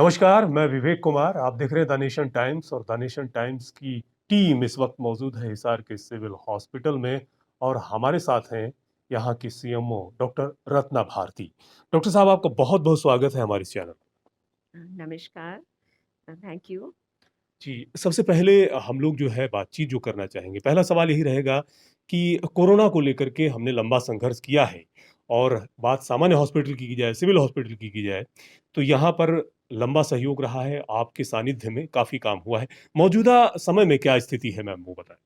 नमस्कार, मैं विवेक कुमार। आप देख रहे हैं द नेशन टाइम्स और द नेशन टाइम्स की टीम इस वक्त मौजूद है हिसार के सिविल हॉस्पिटल में और हमारे साथ हैं यहाँ की CMO doctor Ratna Bharti. Doctor साहब, आपका बहुत-बहुत स्वागत है हमारे इस चैनल पर। नमस्कार। Thank you. जी, सबसे पहले हम लोग जो है बातचीत जो करना चाहेंगे, पहला सवाल यही रहेगा कि कोरोना को लेकर के हमने लंबा संघर्ष किया है और बात सामान्य हॉस्पिटल की जाए, सिविल हॉस्पिटल की जाए, तो यहाँ पर लंबा सहयोग रहा है, आपके सानिध्य में काफ़ी काम हुआ है। मौजूदा समय में क्या स्थिति है मैम वो बताएँ?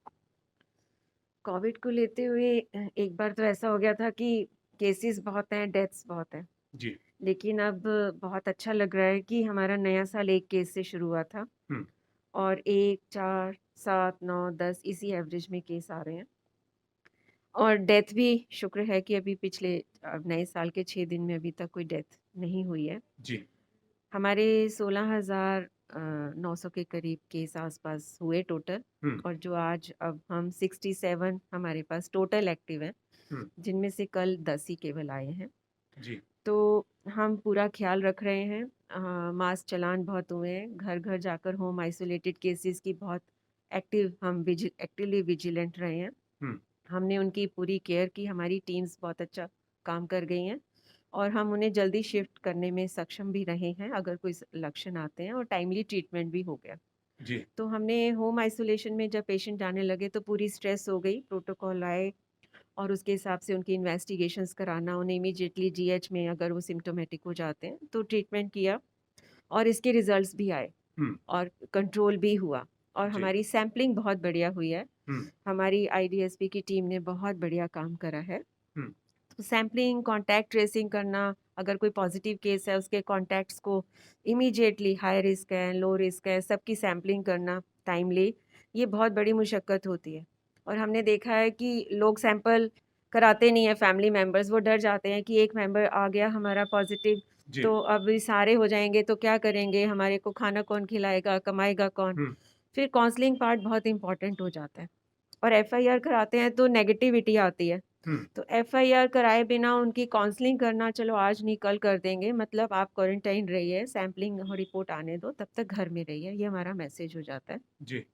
कोविड को लेते हुए एक बार तो ऐसा हो गया था कि केसेस बहुत हैं, डेथ्स बहुत हैं। जी। लेकिन अब बहुत अच्छा लग रहा है कि हमारा नया साल 1 केस से शुरू हुआ था हुँ, और 1, 4, 7, 9, 10 इसी एवरेज में केस आ रहे हैं। और डेथ भी शुक्र है कि अभी पिछले नए साल के 6 दिन में अभी तक कोई डेथ नहीं हुई है। जी। हमारे 16,900 के करीब केस आसपास हुए टोटल। हुँ, और जो आज अब हम 67 हमारे पास टोटल एक्टिव हैं, हुँ, जिनमें से कल 10 ही केवल आए हैं। जी। तो हम पूरा ख्याल रख रहे हैं। मास चलान बहुत हुए हैं, घर घर जाकर होम आइसोलेटेड केसेस की बहुत हम एक्टिवली विजिलेंट रहे हैं। हुँ, हमने उनकी पूरी केयर की, हमारी टीम्स बहुत अच्छा काम कर गई हैं और हम उन्हें जल्दी शिफ्ट करने में सक्षम भी रहे हैं अगर कोई लक्षण आते हैं, और टाइमली ट्रीटमेंट भी हो गया। जी। तो हमने होम आइसोलेशन में जब पेशेंट आने लगे तो पूरी स्ट्रेस हो गई, प्रोटोकॉल आए और उसके हिसाब से उनकी इन्वेस्टिगेशंस कराना, उन्हें इमीडिएटली जीएच में अगर वो सिम्टोमेटिक हो जाते हैं तो ट्रीटमेंट किया और इसके रिजल्ट्स भी आए हुँ, और कंट्रोल भी हुआ। और जी। हमारी सैम्पलिंग बहुत बढ़िया हुई है। हुँ, हमारी आईडीएसपी की टीम ने बहुत बढ़िया काम करा है। हुँ, तो सैम्पलिंग, कॉन्टैक्ट ट्रेसिंग करना, अगर कोई पॉजिटिव केस है उसके कॉन्टैक्ट्स को इमीडिएटली, हाई रिस्क है, लो रिस्क है, सबकी सैम्पलिंग करना टाइमली, ये बहुत बड़ी मुशक्कत होती है। और हमने देखा है कि लोग सैंपल कराते नहीं है, फैमिली मेंबर्स, वो डर जाते हैं कि एक मेंबर आ गया हमारा पॉजिटिव जी। तो अब ये सारे हो जाएंगे तो क्या करेंगे, हमारे को खाना कौन खिलाएगा, कमाएगा कौन। हुँ, फिर काउंसलिंग पार्ट बहुत इंपॉर्टेंट हो जाता है। और एफआईआर कराते हैं तो नेगेटिविटी आती है। हुँ, तो एफआईआर कराए बिना उनकी काउंसलिंग करना, चलो आज नहीं कल कर देंगे, मतलब आप क्वारंटाइन रहिए, सैंपलिंग और रिपोर्ट आने दो, तब तक घर में रहिए, ये हमारा मैसेज हो जाता है। जी।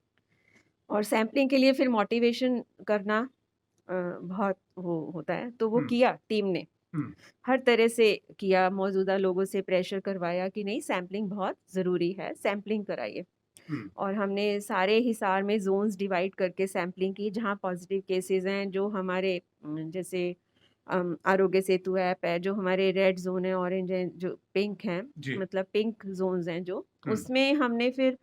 और सैंपलिंग के लिए फिर मोटिवेशन करना बहुत वो होता है, तो वो हुँ, किया टीम ने, हुँ, हर तरह से किया, मौजूदा लोगों से प्रेशर करवाया कि नहीं सैंपलिंग बहुत ज़रूरी है, सैंपलिंग कराइए। हुँ, और हमने सारे हिसार में ज़ोन्स डिवाइड करके सैंपलिंग की, जहाँ पॉजिटिव केसेस हैं, जो हमारे जैसे आरोग्य सेतु ऐप है, जो हमारे रेड ज़ोन है, ऑरेंज है, जो पिंक हैं, जी। मतलब पिंक ज़ोन्स हैं जो, हुँ, उसमें हमने फिर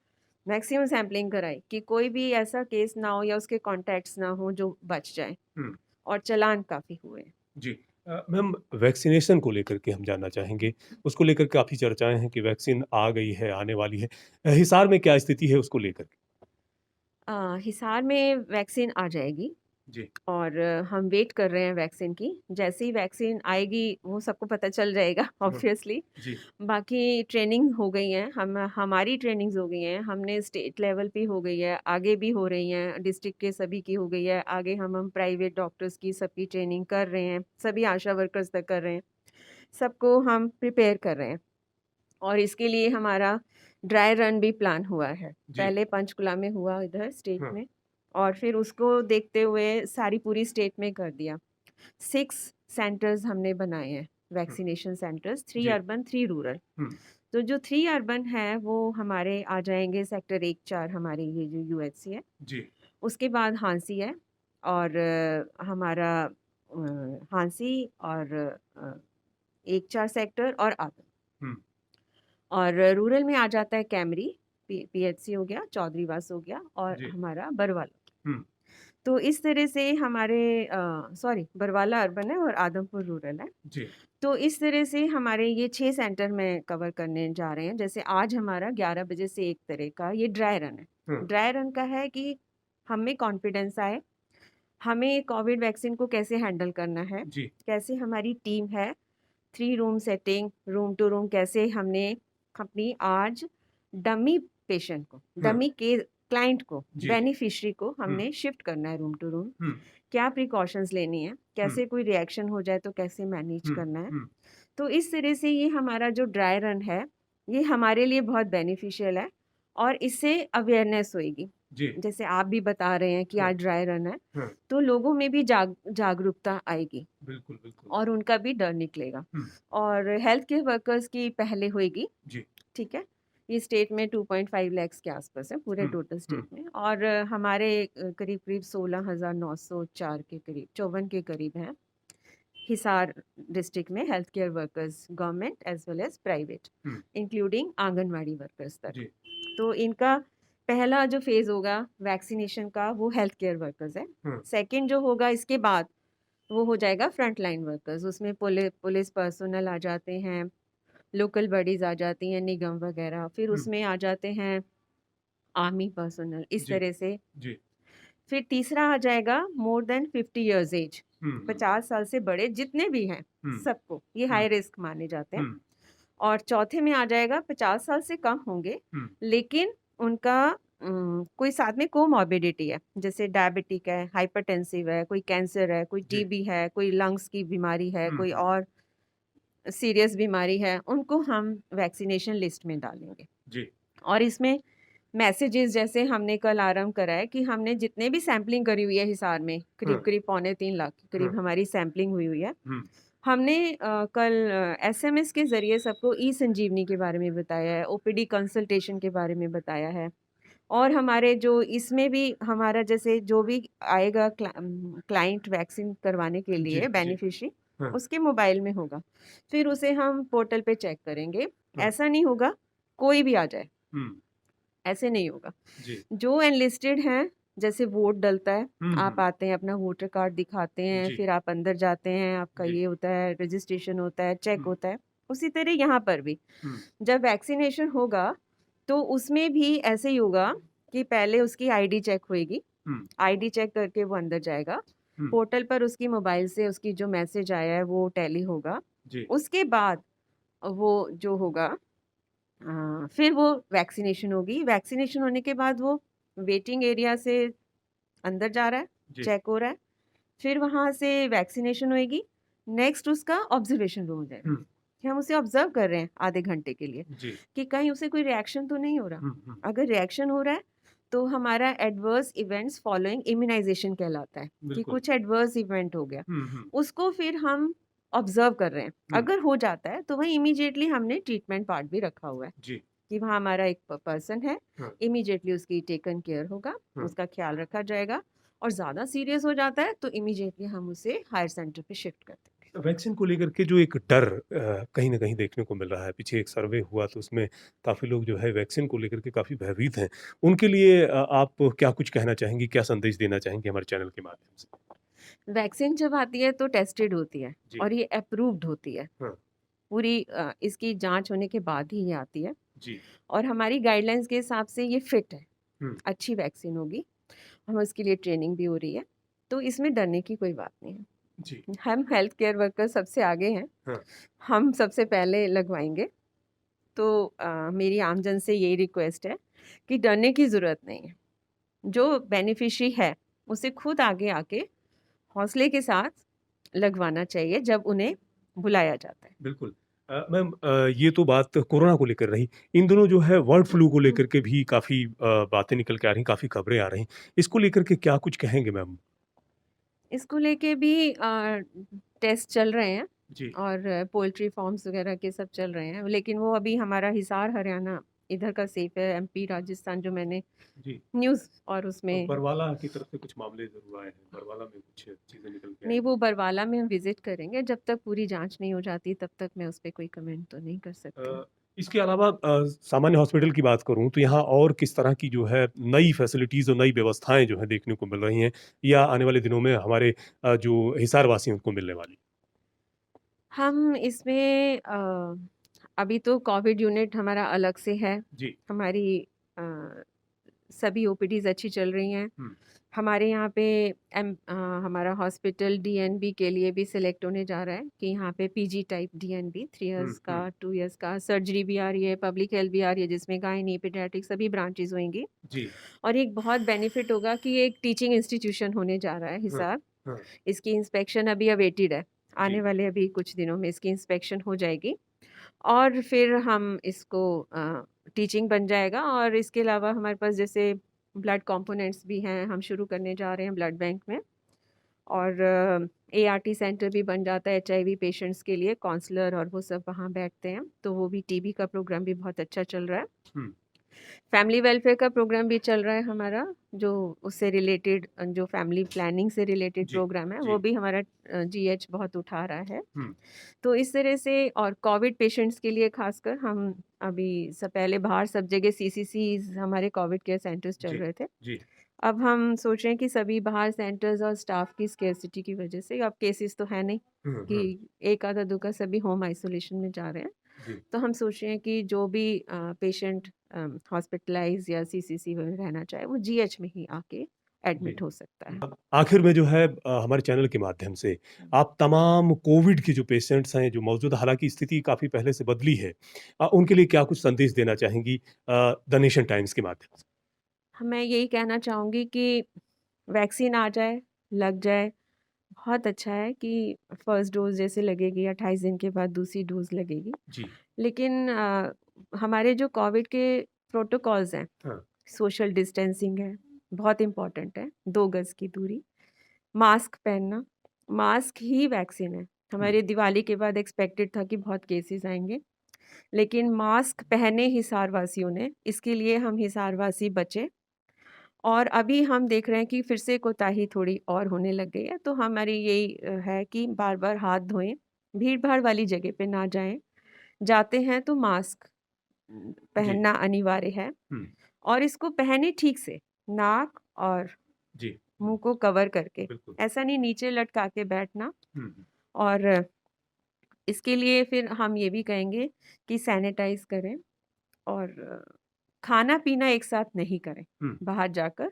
मैक्सिमम सैंपलिंग कराई कि कोई भी ऐसा केस ना हो या उसके कॉन्टैक्ट्स ना हो जो बच जाए। हुँ। और चालान काफ़ी हुए। जी। मैम, वैक्सीनेशन को लेकर के हम जानना चाहेंगे। उसको लेकर काफ़ी चर्चाएँ हैं कि वैक्सीन आ गई है, आने वाली है। हिसार में क्या स्थिति है उसको लेकर के? हिसार में वैक्सीन आ जाएगी जी। और हम वेट कर रहे हैं वैक्सीन की। जैसे ही वैक्सीन आएगी वो सबको पता चल जाएगा हुँ, ऑब्वियसली। जी। बाकी ट्रेनिंग हो गई है, हमारी ट्रेनिंग्स हो गई हैं, हमने स्टेट लेवल पे हो गई है, आगे भी हो रही हैं, डिस्ट्रिक्ट के सभी की हो गई है, आगे हम प्राइवेट डॉक्टर्स की सबकी ट्रेनिंग कर रहे हैं, सभी आशा वर्कर्स तक कर रहे हैं, सबको हम प्रिपेयर कर रहे हैं। और इसके लिए हमारा ड्राई रन भी प्लान हुआ है। जी। पहले पंचकुला में हुआ इधर स्टेट हाँ, में, और फिर उसको देखते हुए सारी पूरी स्टेट में कर दिया। 6 सेंटर्स हमने बनाए हैं, हुँ, वैक्सीनेशन सेंटर्स, 3 जी। Urban 3 rural. हुँ, तो जो 3 अर्बन है वो हमारे आ जाएँगे सेक्टर 1-4, हमारे ये जो यूएचसी है। जी। उसके बाद हांसी है और हमारा हांसी और 1-4 सेक्टर और आदम। हुँ, और रूरल में आ जाता है कैमरी, पीएचसी हो गया, चौधरीवास हो गया और जी। हमारा बरवाला। हुँ, तो इस तरह से हमारे सॉरी, बरवाला अर्बन है और आदमपुर रूरल है। जी। तो इस तरह से हमारे ये 6 सेंटर में कवर करने जा रहे हैं। जैसे आज हमारा 11 बजे से 1 तरह का ये ड्राई रन है। हुँ, ड्राई रन का है कि हमें कॉन्फिडेंस आए, हमें कोविड वैक्सीन को कैसे हैंडल करना है, जी। कैसे हमारी टीम है, 3 room setting, room to room कैसे हमने अपनी आज डमी पेशेंट को, हाँ, डमी के क्लाइंट को, जी, जी। बेनिफिशियरी को हुँ, हमने शिफ्ट करना है रूम टू रूम। हुँ, क्या प्रिकॉशंस लेनी है, हुँ, कैसे कोई रिएक्शन हो जाए तो कैसे मैनेज हुँ, करना है। हुँ, तो इस तरह से ये हमारा जो ड्राई रन है ये हमारे लिए बहुत बेनिफिशियल है और इससे अवेयरनेस होएगी। जी। जैसे आप भी बता रहे हैं कि हाँ, आज ड्राई रन है, हाँ, तो लोगों में भी जागरूकता आएगी बिल्कुल, बिल्कुल। और उनका भी डर निकलेगा। हुँ, और हेल्थ केयर वर्कर्स की पहले होएगी, जी। ठीक है? ये स्टेट में 2.5 लैक्स के आसपास है, पूरे हुँ, टोटल हुँ, स्टेट में। और हमारे करीब-करीब 16,904 के करीब 54 के करीब हैं, हिसार डिस्ट्रिक्ट में health care workers, government as well as private, हुँ, इंक्लूडिंग आंगनवाड़ी वर्कर्स तक। जी। तो इनका पहला जो फ़ेज़ होगा वैक्सीनेशन का, वो हेल्थ केयर वर्कर्स है। हाँ, सेकंड जो होगा इसके बाद, वो हो जाएगा फ्रंट लाइन वर्कर्स। उसमें पुलिस पर्सोनल आ जाते हैं, लोकल बॉडीज़ आ जाती हैं, निगम वगैरह। फिर हुँ, उसमें आ जाते हैं आर्मी पर्सोनल, इस जी, तरह से। जी। फिर तीसरा आ जाएगा मोर देन 50 इयर्स एज, हुँ, हुँ, 50 साल से बड़े जितने भी हैं, हुँ, सबको। ये हुँ, हाई रिस्क माने जाते हैं। हुँ, और चौथे में आ जाएगा 50 साल से कम होंगे, हुँ, लेकिन उनका कोई साथ में कोमॉर्बिडिटी है, जैसे डायबिटिक है, हाइपरटेंसिव है, कोई कैंसर है, कोई जी। टीबी है, कोई लंग्स की बीमारी है, हुँ, कोई हुँ, और सीरियस बीमारी है, उनको हम वैक्सीनेशन लिस्ट में डालेंगे। जी। और इसमें मैसेजेस, जैसे हमने कल आरंभ करा है कि हमने जितने भी सैंपलिंग करी हुई है हिसार में, हाँ, करीब-करीब पौने 3 लाख के हाँ, करीब हमारी सैंपलिंग हुई हुई है। हुँ, हमने कल एसएमएस के ज़रिए सबको ई-संजीवनी के बारे में बताया है, ओपीडी कंसल्टेशन के बारे में बताया है। और हमारे जो इसमें भी हमारा जैसे जो भी आएगा क्लाइंट वैक्सीन करवाने के जी, लिए जी। बेनिफिशियरी, हाँ, उसके मोबाइल में होगा। फिर उसे हम पोर्टल पे चेक करेंगे। हाँ, ऐसा नहीं होगा कोई भी आ जाए, हुँ, ऐसे नहीं होगा। जी। जो एनलिस्टेड हैं, जैसे वोट डलता है, हुँ, आप हुँ, आते हैं, अपना वोटर कार्ड दिखाते हैं, जी, फिर आप अंदर जाते हैं, आपका जी। ये होता है, रजिस्ट्रेशन होता है, चेक हुँ, होता है। उसी तरह यहाँ पर भी हुँ, जब वैक्सीनेशन होगा, तो उसमें भी ऐसे ही होगा कि पहले उसकी आईडी चेक होएगी। हुँ, आईडी चेक करके वो अंदर जाएगा। हुँ, पोर्टल पर उसकी मोबाइल से उसकी जो मैसेज आया है वो टैली होगा। जी, उसके बाद वो जो होगा, फिर वो वैक्सीनेशन होगी। वैक्सीनेशन होने के बाद वो वेटिंग एरिया से अंदर जा रहा है, जी, चेक हो रहा है। फिर वहाँ से वैक्सीनेशन होएगी। नेक्स्ट उसका ऑब्जर्वेशन रूम हो जाएगा, हुँ, कि हम उसे ऑब्जर्व कर रहे हैं आधे घंटे के लिए, जी, कि कहीं उसे कोई रिएक्शन तो नहीं हो रहा। हुँ, हुँ, अगर रिएक्शन हो रहा है, तो हमारा एडवर्स इवेंट्स फॉलोइंग इम्यूनाइजेशन कहलाता है, कि बिल्कुल। कुछ एडवर्स इवेंट हो गया। हुँ, हुँ, उसको फिर हम ऑब्जर्व कर रहे हैं। हुँ, अगर हो जाता है, तो वहीं इमीडिएटली हमने ट्रीटमेंट पार्ट भी रखा हुआ है, जी, कि वहाँ हमारा एक पर्सन है, हाँ, इमीडिएटली उसकी टेकन केयर होगा, हाँ। उसका ख्याल रखा जाएगा। और ज़्यादा सीरियस हो जाता है, तो इमीडिएटली हम उसे हायर सेंटर पे शिफ्ट कर देंगे। वैक्सीन को लेकर के जो एक डर कहीं न कहीं देखने को मिल रहा है, पीछे एक सर्वे हुआ तो उसमें काफ़ी लोग जो है वैक्सीन को लेकर के काफ़ी भयभीत हैं। उनके लिए आप क्या कुछ कहना चाहेंगी, क्या संदेश देना चाहेंगी हमारे चैनल के माध्यम से? वैक्सीन जब आती है तो टेस्टेड होती है जी, और ये अप्रूव्ड होती है। हाँ, पूरी इसकी जाँच होने के बाद ही ये आती है जी, और हमारी गाइडलाइंस के हिसाब से ये फिट है, हुँ, अच्छी वैक्सीन होगी। हमें उसके लिए ट्रेनिंग भी हो रही है, तो इसमें डरने की कोई बात नहीं है। जी, हम हेल्थ केयर वर्कर सबसे आगे हैं, हाँ, हम सबसे पहले लगवाएँगे। तो मेरी आमजन से यही रिक्वेस्ट है कि डरने की ज़रूरत नहीं है। जो बेनिफिशियरी है, उसे खुद आगे आके हौसले के साथ लगवाना चाहिए जब उन्हें बुलाया जाता है। बिल्कुल। मैम ये तो बात कोरोना को लेकर रही। इन दिनों जो है बर्ड फ्लू को लेकर के भी काफ़ी बातें निकल के आ रही हैं, काफ़ी खबरें आ रही हैं। इसको लेकर के क्या कुछ कहेंगे मैम? इसको लेके भी टेस्ट चल रहे हैं जी, और पोल्ट्री फार्म्स वगैरह के सब चल रहे हैं, लेकिन वो अभी हमारा हिसार हरियाणा इधर का सेफ है। एमपी राजस्थान जो मैंने जी। न्यूज़ और और उसमें, बरवाला की तरफ से कुछ मामले ज़रूर आए हैं। बरवाला में कुछ चीज़ें निकल के आई नहीं, हैं। वो बरवाला में हम विजिट करेंगे। जब तक पूरी जांच नहीं हो जाती तब तक मैं उस पे कोई कमेंट तो नहीं कर सकती हूँ। अ, इसके अलावा सामान्य हॉस्पिटल की बात करूँ तो यहाँ और किस तरह की जो है नई फैसिलिटीज़ और नई व्यवस्थाएँ जो हैं देखने को मिल रही हैं या आने वाले दिनों में हमारे जो हिसार वासी हैं उनको मिलने वाली? हम इसमें अभी तो कोविड यूनिट हमारा अलग से है। जी। हमारी अ, सभी ओपीडीज़ अच्छी चल रही हैं। हुँ, हमारे यहाँ पे हमारा हॉस्पिटल डीएनबी के लिए भी सिलेक्ट होने जा रहा है, कि यहाँ पे पीजी टाइप डीएनबी 3 हुँ, इयर्स का, हुँ। 2 इयर्स का, सर्जरी भी आ रही है, पब्लिक हेल्थ भी आ रही है, जिसमें गायनी, पीडियाट्रिक सभी ब्रांचेज़ होंगी। जी। और एक बहुत बेनिफिट होगा कि ये एक टीचिंग इंस्टीट्यूशन होने जा रहा है हाँ, हिसार। हाँ। इसकी इंस्पेक्शन अभी अवेटेड है। आने जी, वाले अभी कुछ दिनों में इसकी इंस्पेक्शन हो जाएगी और फिर हम इसको टीचिंग बन जाएगा। और इसके अलावा हमारे पास जैसे ब्लड कंपोनेंट्स भी हैं, हम शुरू करने जा रहे हैं ब्लड बैंक में। और एआरटी सेंटर भी बन जाता है एचआईवी पेशेंट्स के लिए, काउंसलर और वो सब वहाँ बैठते हैं, तो वो भी टीबी का प्रोग्राम भी बहुत अच्छा चल रहा है। हुँ। फैमिली वेलफेयर का प्रोग्राम भी चल रहा है हमारा, जो उससे रिलेटेड जो फैमिली प्लानिंग से रिलेटेड जी, प्रोग्राम है, वो जी। भी हमारा जीएच बहुत उठा रहा है। हुँ, तो इस तरह से, और कोविड पेशेंट्स के लिए खासकर हम अभी पहले बाहर सब जगह सीसीसीज हमारे कोविड केयर सेंटर्स चल जी, रहे थे। जी। अब हम सोच रहे हैं कि सभी बाहर सेंटर्स और स्टाफ की स्केर्सिटी की वजह से, अब केसेस तो है नहीं हुँ, कि हुँ। एक आधा दुखा सभी होम आइसोलेशन में जा रहे हैं। जी, तो हम सोच रहे हैं कि जो भी पेशेंट हॉस्पिटलाइज या सीसीसी में रहना चाहे, वो जीएच में ही आके जी। एडमिट हो सकता है। आखिर में जो है हमारे चैनल के माध्यम से आप तमाम कोविड के जो पेशेंट्स हैं, जो मौजूदा हालाँकि स्थिति काफ़ी पहले से बदली है उनके लिए क्या कुछ संदेश देना चाहेंगी द नेशन टाइम्स के माध्यम से? मैं यही कहना चाहूँगी कि वैक्सीन आ जाए, लग जाए, बहुत अच्छा है कि फर्स्ट डोज़ जैसे लगेगी 28 दिन के बाद दूसरी डोज़ लगेगी। जी, लेकिन हमारे जो कोविड के प्रोटोकॉल्स हैं, हाँ, सोशल डिस्टेंसिंग है, बहुत इम्पोर्टेंट है, 2 गज़ की दूरी, मास्क पहनना, मास्क ही वैक्सीन है। हुँ, हमारे दिवाली के बाद एक्सपेक्टेड था कि बहुत केसेस आएँगे, लेकिन मास्क पहने हिसारवासियों ने, इसके लिए हम हिसारवासी बचे। और अभी हम देख रहे हैं कि फिर से कोताही थोड़ी और होने लग गई है, तो हमारी यही है कि बार-बार हाथ धोएँ, भीड़-भाड़ वाली जगह पे ना जाएँ, जाते हैं तो मास्क जी, पहनना अनिवार्य है। हुँ, और इसको पहने ठीक से, नाक और जी, मुँह को कवर करके, बिल्कुल। ऐसा नहीं नीचे लटका के बैठना। हुँ, हुँ, और इसके लिए फिर हम ये भी कहेंगे कि सैनिटाइज़ करें और खाना-पीना एक साथ नहीं करें, हुँ, बाहर जाकर।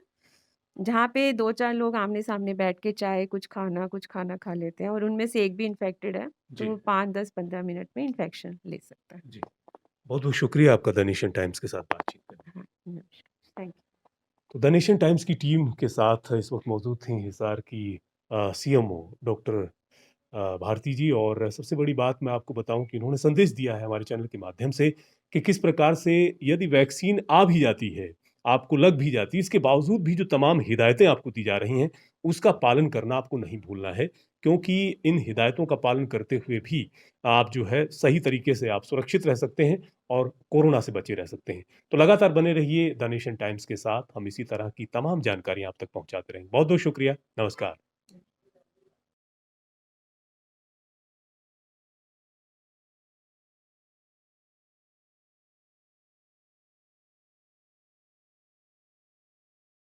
जहाँ पे 2-4 लोग आमने-सामने बैठ के चाय, कुछ खाना खा लेते हैं और उनमें से एक भी इन्फेक्टेड है, तो जी, वो 5, 10, 15 मिनट में इन्फेक्शन ले सकता है। जी। बहुत-बहुत शुक्रिया आपका द नेशन टाइम्स के साथ बातचीत करने हाँ, नमस्कार। Thank you. तो द नेशन टाइम्स की टीम के साथ इस वक़्त मौजूद थीं हिसार की सीएमओ डॉक्टर भारती जी और सबसे बड़ी बात मैं आपको बताऊँ कि इन्होंने संदेश दिया है हमारे चैनल के माध्यम से कि किस प्रकार से यदि वैक्सीन आ भी जाती है, आपको लग भी जाती है, इसके बावजूद भी जो तमाम हिदायतें आपको दी जा रही हैं, उसका पालन करना आपको नहीं भूलना है। क्योंकि इन हिदायतों का पालन करते हुए भी आप जो है सही तरीके से आप सुरक्षित रह सकते हैं और कोरोना से बचे रह सकते हैं। तो लगातार बने रहिए द नेशन टाइम्स के साथ, हम इसी तरह की तमाम जानकारियाँ आप तक पहुँचाते रहेंगे। बहुत-बहुत शुक्रिया, नमस्कार।